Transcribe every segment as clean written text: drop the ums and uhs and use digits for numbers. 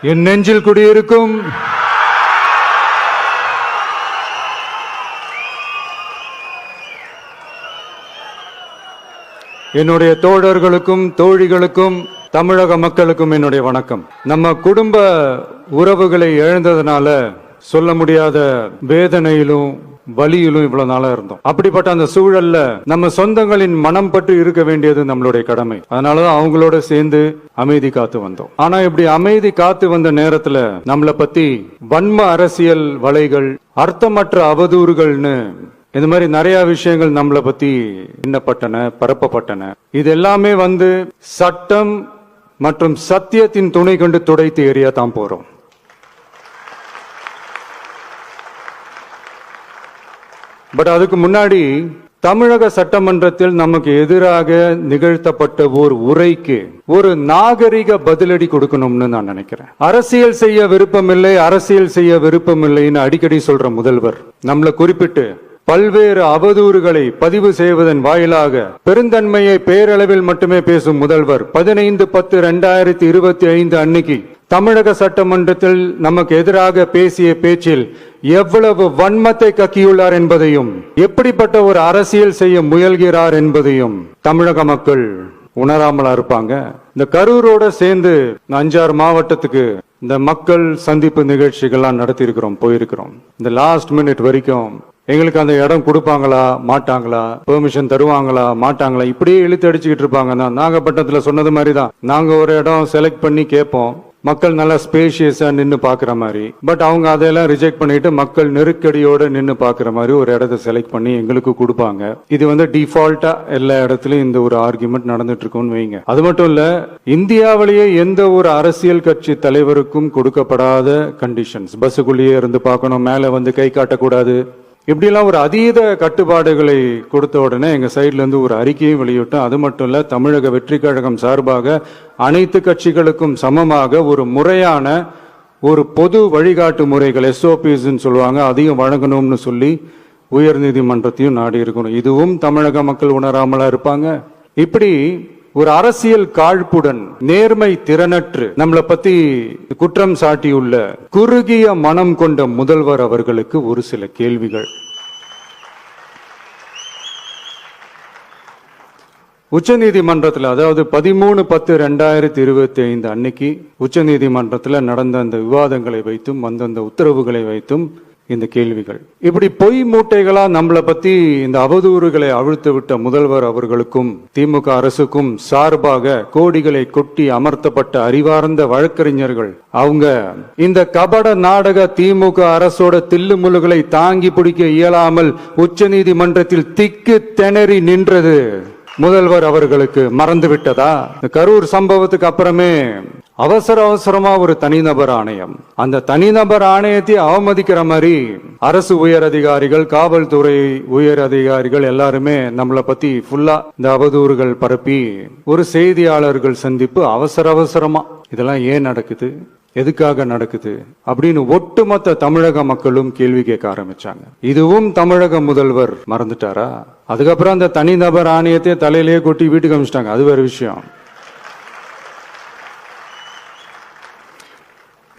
என் நெஞ்சில் குடியிருக்கும் என்னுடைய தோழர்களுக்கும் தோழிகளுக்கும் தமிழக மக்களுக்கும் என்னுடைய வணக்கம். நம்ம குடும்ப உறவுகளை இழந்ததுனால சொல்ல முடியாத வேதனையிலும் வலியிலும் இவ்வளவு நாளா இருந்தோம். அப்படிப்பட்ட அந்த சூழல்ல நம்ம சொந்தங்களின் மனம் பற்றி இருக்க வேண்டியது நம்மளுடைய கடமை. அதனாலதான் அவங்களோட சேர்ந்து அமைதி காத்து வந்தோம். ஆனா இப்படி அமைதி காத்து வந்த நேரத்துல நம்மளை பத்தி வன்ம அரசியல் வலைகள், அர்த்தமற்ற அவதூறுகள்னு இந்த மாதிரி நிறைய விஷயங்கள் நம்மளை பத்தி எண்ணப்பட்டன, பரப்பப்பட்டன. இது எல்லாமே சட்டம் மற்றும் சத்தியத்தின் துணை கொண்டு துடைத்து எறிய தான் போறோம். பட் அதுக்கு முன்னாடி தமிழக சட்டமன்றத்தில் நமக்கு எதிராக நிகழ்த்தப்பட்ட ஒரு உரைக்கு ஒரு நாகரிக பதிலடி கொடுக்கணும்னு நான் நினைக்கிறேன். அரசியல் செய்ய விருப்பமில்லை, அரசியல் செய்ய விருப்பமில்லைன்னு அடிக்கடி சொல்ற முதல்வர் நம்மளை குறிப்பிட்டு பல்வேறு அவதூறுகளை பதிவு செய்வதன் வாயிலாக பெருந்தன்மையை பேரளவில் மட்டுமே பேசும் முதல்வர் 15/10/2025 அன்னைக்கு தமிழக சட்டமன்றத்தில் நமக்கு எதிராக பேசிய பேச்சில் எவ்வளவு வன்மத்தை கக்கியுள்ளார் என்பதையும், எப்படிப்பட்ட ஒரு அரசியல் செய்ய முயல்கிறார் என்பதையும் தமிழக மக்கள் உணராமலா இருப்பாங்க. இந்த கரூரோட சேர்ந்து 5-6 மாவட்டத்துக்கு இந்த மக்கள் சந்திப்பு நிகழ்ச்சிகள்லாம் நடத்தி இருக்கிறோம், போயிருக்கிறோம். இந்த லாஸ்ட் மினிட் வரைக்கும் எங்களுக்கு அந்த இடம் கொடுப்பாங்களா மாட்டாங்களா, பெர்மிஷன் தருவாங்களா மாட்டாங்களா, இப்படியே இழுத்து அடிச்சுக்கிட்டு இருப்பாங்க. நாகப்பட்டினத்துல சொன்னது மாதிரிதான், நாங்க ஒரு இடம் செலக்ட் பண்ணி கேட்போம், மக்கள் நல்லா ஸ்பேஷியஸா நின்னு பாக்குற மாதிரி. பட் அவங்க அதெல்லாம் ரிஜெக்ட் பண்ணிட்டு மக்கள் நெருக்கடியோட நின்னு பாக்குற மாதிரி ஒரு இடத்தை செலக்ட் பண்ணி எங்களுக்கு கொடுப்பாங்க. இது டிஃபால்ட்டா எல்லா இடத்துலயும் இந்த ஒரு ஆர்குமெண்ட் நடந்துட்டு இருக்கும்னு வைங்க. அது மட்டும் இல்ல, இந்தியாவிலேயே எந்த ஒரு அரசியல் கட்சி தலைவருக்கும் கொடுக்கப்படாத கண்டிஷன்ஸ், பஸ்ஸுக்குள்ளேயே இருந்து பார்க்கணும், மேல கை காட்டக்கூடாது, இப்படி எல்லாம் ஒரு அதீத கட்டுப்பாடுகளை கொடுத்த உடனே எங்க சைட்ல இருந்து ஒரு அறிக்கையும் வெளியிட்டோம். அது மட்டும் இல்ல, தமிழக வெற்றி கழகம் சார்பாக அனைத்து கட்சிகளுக்கும் சமமாக ஒரு முறையான ஒரு பொது வழிகாட்டு முறைகள், SOPs சொல்லுவாங்க, அதையும் வழங்கணும்னு சொல்லி உயர் நீதிமன்றத்தையும் நாடி இருக்கணும். இதுவும் தமிழக மக்கள் உணராமலா இருப்பாங்க. இப்படி ஒரு அரசியல் காழ்ப்புடன், நேர்மை திறனற்று நம்மளை பத்தி குற்றம் சாட்டியுள்ள குறுகிய மனம் கொண்ட முதல்வர் அவர்களுக்கு ஒரு சில கேள்விகள். உச்சநீதிமன்றத்தில், அதாவது 13/10/2025 அன்னைக்கு உச்சநீதிமன்றத்தில் நடந்த அந்த விவாதங்களை வைத்தும் அந்த உத்தரவுகளை வைத்தும் இந்த கேள்விகள். இப்படி பொய் மூட்டைகளா நம்மளை பத்தி இந்த அவதூறுகளை அவிழ்த்து விட்ட முதல்வர் அவர்களுக்கும் திமுக அரசுக்கும் சார்பாக கோடிகளை கொட்டி அமர்த்தப்பட்ட அறிவார்ந்த வழக்கறிஞர்கள், அவங்க இந்த கபட நாடக திமுக அரசோட தில்லுமுல்லுகளை தாங்கி பிடிக்க இயலாமல் உச்சநீதிமன்றத்தில் திக்கு திணறி நின்றது முதல்வர் அவர்களுக்கு மறந்து விட்டதா? கரூர் சம்பவத்துக்கு அப்புறமே அவசரமா ஒரு தனிநபர் ஆணையம், அந்த தனிநபர் ஆணையத்தை அவமதிக்கிற மாதிரி அரசு உயர் அதிகாரிகள், காவல்துறை உயர் அதிகாரிகள் எல்லாருமே நம்மளை பத்தி ஃபுல்லா இந்த அவதூறுகள் பரப்பி ஒரு செய்தியாளர்கள் சந்திப்பு அவசரமா. இதெல்லாம் ஏன் நடக்குது, எதுக்காக நடக்குது அப்படின்னு ஒட்டுமொத்த தமிழக மக்களும் கேள்வி கேட்க ஆரம்பிச்சாங்க. இதுவும் தமிழக முதல்வர் மறந்துட்டாரா? அதுக்கப்புறம் அந்த தனிநபர் ஆணையத்தை தலையிலேயே கொட்டி வீட்டுக்கு அனுப்பிச்சிட்டாங்க, அது வேற விஷயம்.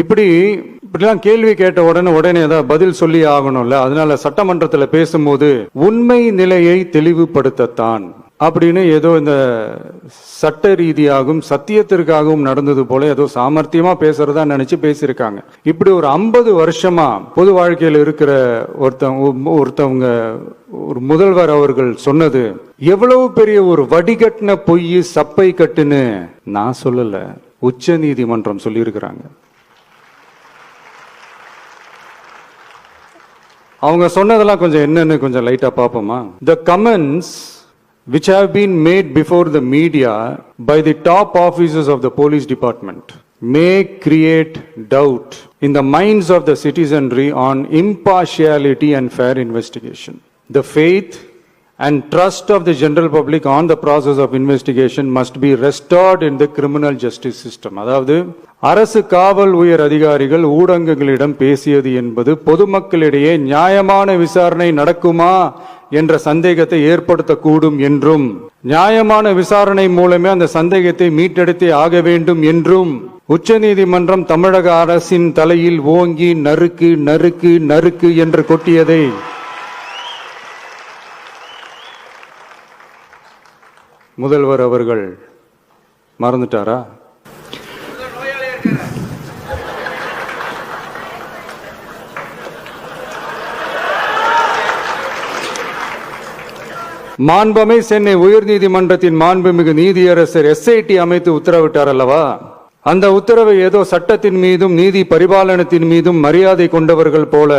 இப்படிலாம் கேள்வி கேட்ட உடனே ஏதாவது பதில் சொல்லி ஆகணும்ல. அதனால சட்டமன்றத்தில் பேசும்போது உண்மை நிலையை தெளிவுபடுத்தத்தான் அப்படின்னு ஏதோ இந்த சட்ட ரீதியாகவும் சத்தியத்திற்காகவும் நடந்தது போல ஏதோ சாமர்த்தியமா பேசுறதா நினைச்சு பேசியிருக்காங்க. இப்படி ஒரு 50 வருஷமா பொது வாழ்க்கையில் இருக்கிற ஒருத்தவங்க ஒரு முதல்வர் அவர்கள் சொன்னது எவ்வளவு பெரிய ஒரு வடிகட்டின பொய், சப்பை கட்டுன்னு நான் சொல்லல, உச்ச நீதிமன்றம் சொல்லி இருக்கிறாங்க. அவங்க சொன்னதெல்லாம் கொஞ்சம் என்னன்னு கொஞ்சம் லைட்டா பாப்போமா? The comments which have been made before the media by the top officers of the police department may create doubt in the minds of the citizenry on impartiality and fair investigation. The faith and trust of the general public on the process of investigation must be restored in the criminal justice system. அதாவது அரசு காவல் உயர் அதிகாரிகள் ஊடகங்களிடம் பேசியது என்பது பொதுமக்களிடையே நியாயமான விசாரணை நடக்குமா என்ற சந்தேகத்தை ஏற்படுத்தக்கூடும் என்றும், நியாயமான விசாரணை மூலமே அந்த சந்தேகத்தை மீட்டெடுத்தே ஆக வேண்டும் என்றும் உச்சநீதிமன்றம் தமிழக அரசின் தலையில் ஓங்கி நறுக்கு நறுக்கு நறுக்கு என்று கொட்டியதை முதல்வர் அவர்கள் மறந்துட்டாரா? மாண்புமை சென்னை உயர்நீதிமன்றத்தின் மாண்புமிகு நீதியரசர் SIT அமைத்து உத்தரவிட்டார் அல்லவா? அந்த உத்தரவை ஏதோ சட்டத்தின் மீதும் நீதி பரிபாலனத்தின் மீதும் மரியாதை கொண்டவர்கள் போல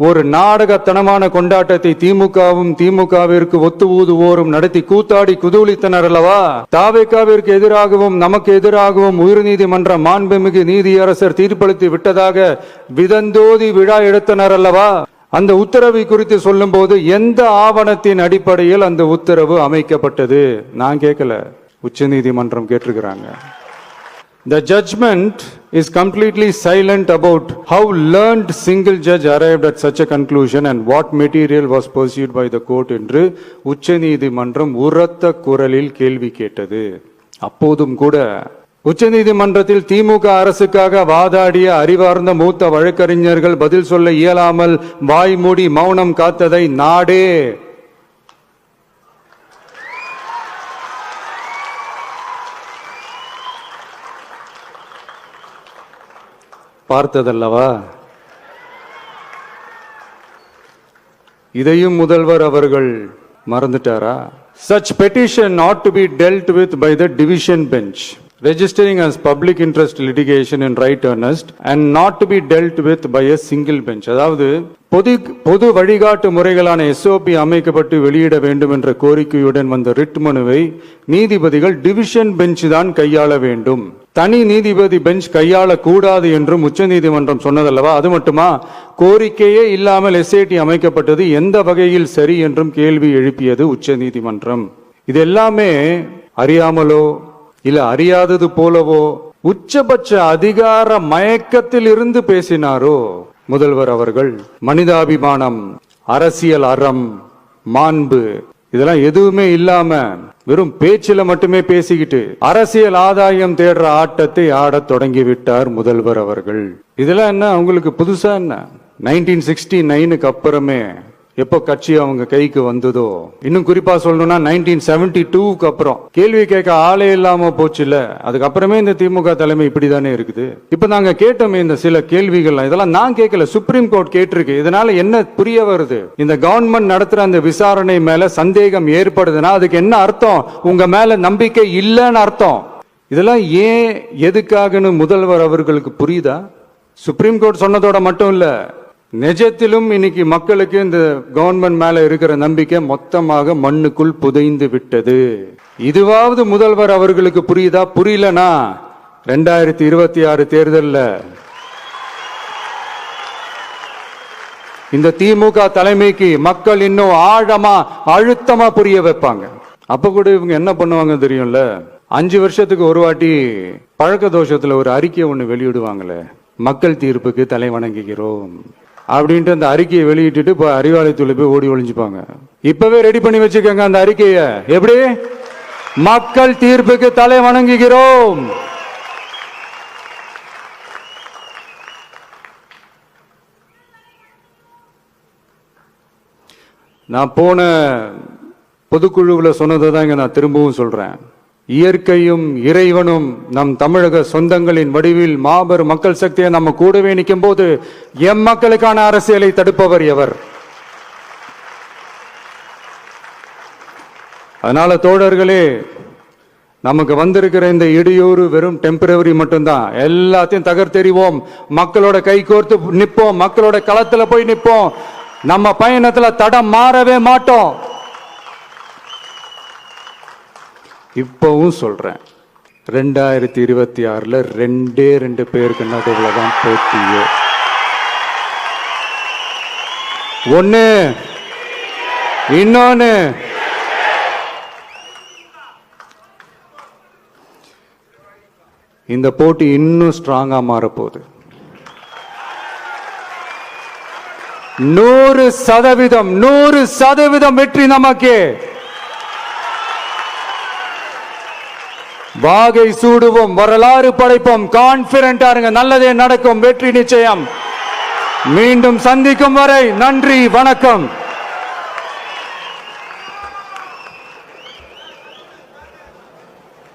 ஒரு நாடகத்தனமான கொண்டாட்டத்தை திமுகவிற்கு ஒத்து ஊதுவோரும் நடத்தி கூத்தாடி குதூளித்தனர் அல்லவா? தாவேகாவிற்கு எதிராகவும் நமக்கு எதிராகவும் உயர்நீதிமன்ற மாண்புமிகு நீதியரசர் தீர்ப்பளித்து விட்டதாக விதந்தோதி விழா எடுத்தனர் அல்லவா? அந்த உத்தரவை குறித்து சொல்லும் போது எந்த ஆவணத்தின் அடிப்படையில் அந்த உத்தரவு அமைக்கப்பட்டது? நான் கேட்கல, உச்சநீதிமன்றம் கேட்டிருக்கிறாங்க. The judgment is completely silent about how learned single judge arrived at such a conclusion and what material was pursued by the court என்று உச்சநீதிமன்றம் உரத்த குரலில் கேள்வி கேட்டது. அப்போதும் கூட உச்சநீதிமன்றத்தில் திமுக அரசுக்காக வாதாடிய அறிவார்ந்த மூத்த வழக்கறிஞர்கள் பதில் சொல்ல இயலாமல் வாய் மூடி மௌனம் காத்ததை நாடே பார்த்ததல்லவா? இதையும் முதல்வர் அவர்கள் மறந்துட்டாரா? Such petition ought to be dealt with by the division bench, registering as public interest litigation in right earnest and not to be dealt with by a single bench. அதாவது பொது வழிகாட்டு முறைகளான SOP அமைக்கப்பட்டு வெளியிட வேண்டும் என்ற கோரிக்கையுடன் வந்த ரிட் மனுவை நீதிபதிகள் டிவிஷன் பெஞ்ச் தான் கையாள வேண்டும், தனி நீதிபதி பெஞ்ச் கையாள கூடாது என்றும் உச்சநீதிமன்றம் சொன்னதல்லவா? அது மட்டுமா, கோரிக்கையே இல்லாமல் SIT அமைக்கப்பட்டது எந்த வகையில் சரி என்றும் கேள்வி எழுப்பியது உச்சநீதிமன்றம். இது எல்லாமே அறியாமலோ இல்ல அறியாதது போலவோ உச்சபட்ச அதிகார மயக்கத்தில் இருந்து பேசினாரோ முதல்வர் அவர்கள்? மனிதாபிமானம், அரசியல் அறம், மாண்பு இதெல்லாம் எதுவுமே இல்லாம வெறும் பேச்சில மட்டுமே பேசிக்கிட்டு அரசியல் ஆதாயம் தேடுற ஆட்டத்தை ஆடத் தொடங்கிவிட்டார் முதல்வர் அவர்கள். இதெல்லாம் என்ன உங்களுக்கு புதுசா? என்ன 1969க்கு அப்புறமே எப்போ கட்சி அவங்க கைக்கு வந்ததோ, இன்னும் குறிப்பா சொல்லணும்னா 1972க்கு அப்புறம் கேள்வி கேட்க ஆளே இல்லாம போச்சுல, அதுக்கப்புறமே இந்த திமுக தலைமை இப்படிதானே இருக்குது. இப்ப நாங்க கேட்டோமே இந்த சில கேள்விகள், இதெல்லாம் நான் கேட்கல, சுப்ரீம் கோர்ட் கேட்டிருக்கு. இதனால என்ன புரிய வருது? இந்த கவர்மெண்ட் நடத்துற அந்த விசாரணை மேல சந்தேகம் ஏற்படுதுன்னா அதுக்கு என்ன அர்த்தம்? உங்க மேல நம்பிக்கை இல்லைன்னு அர்த்தம். இதெல்லாம் ஏன் எதுக்காகன்னு முதல்வர் அவர்களுக்கு புரியுதா? சுப்ரீம் கோர்ட் சொன்னதோட மட்டும் இல்ல, நிஜத்திலும் இன்னைக்கு மக்களுக்கு இந்த கவர்மெண்ட் மேல இருக்கிற நம்பிக்கை மொத்தமாக மண்ணுக்குள் புதைந்து விட்டது. இதுவாவது முதல்வர் அவர்களுக்கு புரியுதா? புரியலனா 2026 தேர்தல்ல இந்த திமுக தலைமைக்கு மக்கள் இன்னும் ஆழமா அழுத்தமா புரிய வைப்பாங்க. அப்ப கூட இவங்க என்ன பண்ணுவாங்க தெரியும்ல, 5 வருஷத்துக்கு ஒரு வாட்டி பழக்க தோஷத்துல ஒரு அறிக்கை ஒண்ணு வெளியிடுவாங்களே, மக்கள் தீர்ப்புக்கு தலை வணங்குகிறோம் அப்படின்ட்டு அந்த அறிக்கையை வெளியிட்டு இப்ப அறிவாலயத்துல போய் ஓடி ஒளிஞ்சுப்பாங்க. இப்பவே ரெடி பண்ணி வச்சுக்கோங்க அந்த அறிக்கைய. எப்படி? மக்கள் தீர்ப்புக்கு தலை வணங்குகிறோம். நான் போன பொதுக்குழுவில் சொன்னதை தான் இங்க நான் திரும்பவும் சொல்றேன். இயற்கையும் இறைவனும் நம் தமிழக சொந்தங்களின் வடிவில் மாபெரும் மக்கள் சக்தியை நம்ம கூடவே நிற்கும் போது எம் மக்களுக்கான அரசியலை தடுப்பவர் எவர்? அதனால தோழர்களே, நமக்கு வந்திருக்கிற இந்த இடையூறு வெறும் டெம்பரவரி மட்டும்தான். எல்லாத்தையும் தகர்த்தெறிவோம், மக்களோட கை கோர்த்து நிற்போம், மக்களோட களத்துல போய் நிற்போம். நம்ம பயணத்துல தடம் மாறவே மாட்டோம். இப்பவும் சொல்றேன், 2026ல 2 பேருக்கு நடுவில் தான் போட்டியே. ஒண்ணு, இன்னொன்னு இந்த போட்டி இன்னும் ஸ்ட்ராங்கா மாறப்போகுது. 100% வெற்றி நமக்கு. வாகை சூடுவோம், வரலாறு படைப்போம், கான்பிடண்டா இருங்க, நல்லதே நடக்கும், வெற்றி நிச்சயம். மீண்டும் சந்திக்கும் வரை நன்றி, வணக்கம்.